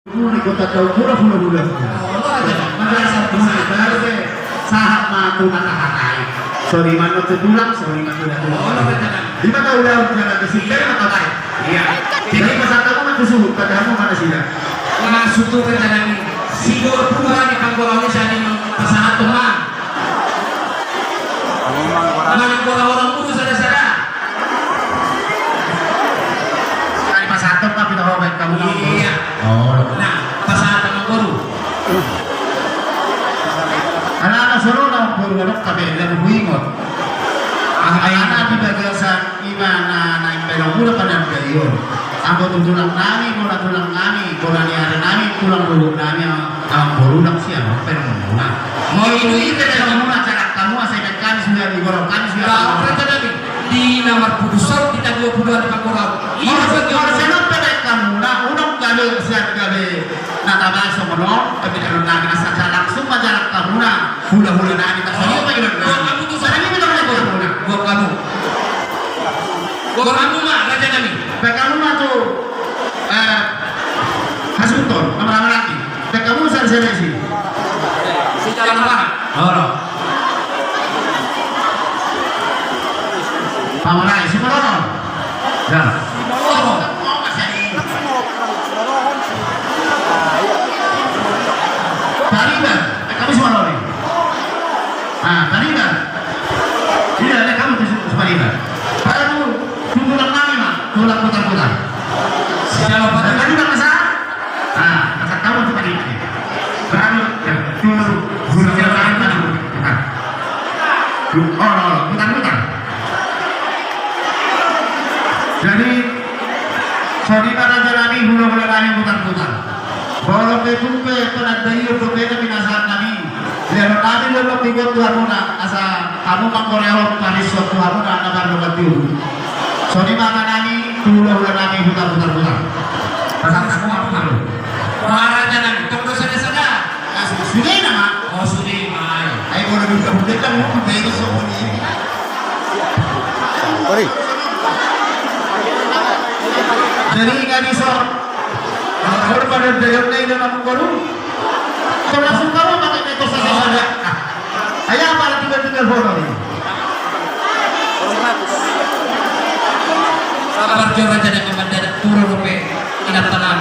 Muli kota tahu pura-pura. Madrasah baru deh. Sahat matu matahatai. Sorry mano tulang, sorry mano tulang. Di mana udah jalan ke sini atau baik? Iya. Jadi masa kamu matu suhu, katamu mana sih? Masuk tuh ke dalam sidur pura di Panggorawi saat ini pasangan teman. Mana orang putus ada. Kali pas satu tapi tahu baik kamu. Iya. Oh. Nah, pasangan teman baru. Anak-anak suruh nak bergerak tapi lebih bingung. Anak di bagian imana naik belok udah pada gayon. Anggo tulang nami, bola tulang nami, bola liar nami, tulang bulu nami, berulang siapa? Permuna. Mau ini kita kamu acara kamu asalkan sudah digorokkan sudah. Kau kata Nabi di nomor putusan kita 20 di Panggorawi. Ini bagian sana pada kamu nak unang kali siap kali. Nata bahasa menolong, tapi kalau nak rasa langsung acara kamu nak hula-hula nami tak saya bagaimana? Kamu tuh Sana ini kita boleh hula. Gua kamu mah Raja Nabi. Kamu mah tuh Hasunton, nama laki. Kamu saya sih. Jangan paham. Oh. Pamarai si Morono. Ya. Oh. Tariban, kamu si Morono. Tariban. Tidak ada kamu di Tariban. Baru tulang nami mah, tulang putar-putar. Siapa pada Tadi nggak masalah. Masa kamu tuh tadi. Baru tulang putar-putar. Putar-putar. Jadi saudara Raja Nami hula-hula kami putar-putar. Bolok itu ke penadayu berbeda binasa kami. Lihat kami lelok tiga Tuhan muna asa kamu mangkoreo paris suatu kamu nak nabar lokat tiu. Saudara Nami hula-hula kami putar-putar. Pasang semua putar. Raja Nabi tunggu saja. Sudah nama. Oh sudah mai. Ayo boleh buka kan mau bagi semua ini. Ori. Jadi nggak bisa. Kalau pada dayok lain dalam baru, kalau langsung kamu pakai metode saja. Ayah apa tinggal foto ini? Kabar jo Raja Nabi bandara turun rupe ingat tanam.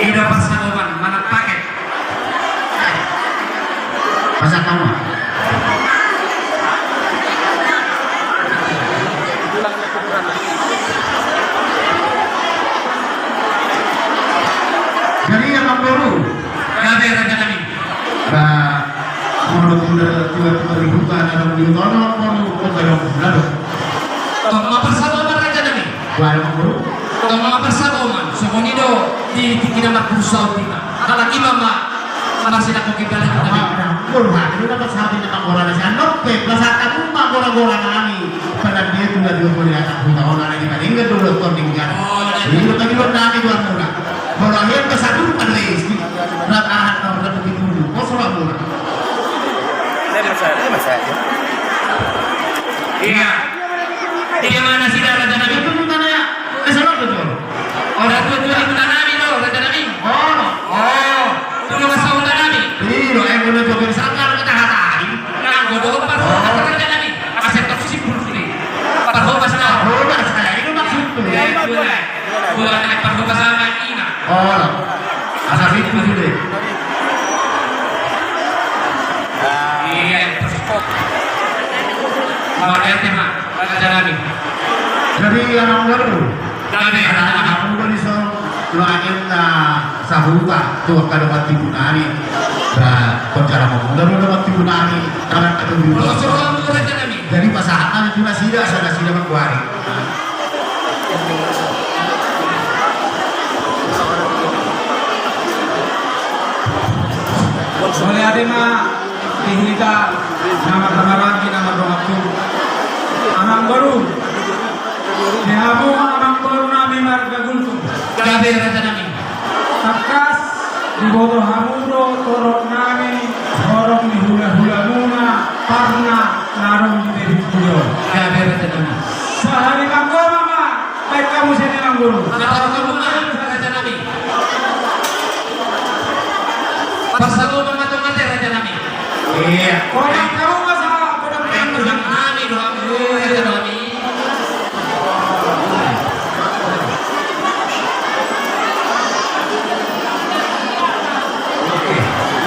Ida pasangan mana paket? Masa kamu? Jadi yang baru, Kabe Raja Nabi. menurut tiba-tiba dibuka dalam di tolong kalau lalu, Toma persatuan Raja Nabi. baru baru. Toma persatuan. Semonido di kita mak berusaha kita. Kalau kita mak masih nak kita lagi Nabi. Kurang, itu dapat sahabat tentang orang nasi anak, pesan kamu mak orang-orang kami. Pada dia sudah dua puluh anak punya orang lagi pada ingat dulu tandingan. Ini tadi lo nami dua murah. Kalau yang ke satu bukan lagi. Ratahan orang begitu dulu. Kau sudah murah. Masa. Iya. Dia mana sih Raja Nabi? Itu bukan ya? Kesalah betul. Orang tua tua itu Nabi loh Raja Nabi. Oh. Tunggu masa udah Nabi. Iya, yang udah coba sangkar kita hatai. Nah, bodoh paruh kata Raja Nabi. Aset tersibuk ini. Paruh pasal. Oh, nah, saya itu maksud tuh. Gua naik paruh pasal Ina. Oh, asal itu sudah. Iya, tersebut. Mau ada tema Raja Nabi. Jadi yang baru. Nabi. Anak-anak muda di sana lo angin na sahuta tuh kalau mati punani. Nah, pencara muda lo mati punani. Karena ada di Kalau suruh Raja Nabi. jadi pasangan itu nasi dah sana sida mengkuari. Oleh adema dihita nama lagi nama doatu amang baru Dihabu amang baru nami marga gultung Gabe Raja Nabi. Takas Iboto hamudo torok nami horok ni hula-hula muna karena narong di video. Ya Raja Nabi. Sehari manggo mama, baik kamu sini mangguru. Tahu kamu mah Raja Nabi. Pasal mama tu mati Raja Nabi. Iya. Orang kamu masalah pada Raja Nabi doa Raja Nabi.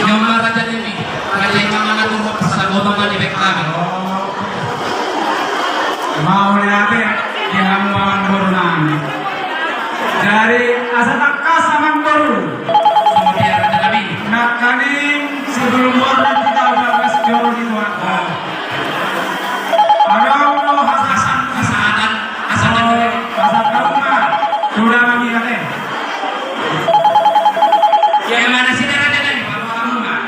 Nyoma Raja Nabi. Raja yang mana tu pasal mama di baik kami. mau lihat di hamuan guru nami. Dari asa takasa mangguru. Kemudian Raja Nabi. Nak kaning sebelum orang kita udah kas joro di tuan. Ada lo hasan Asadan asadan hasan kamu mah sudah kami kate. yang mana sih Raja Nabi? Kamu mah.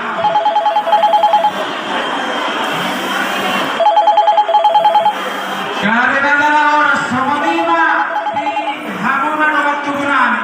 Dari antara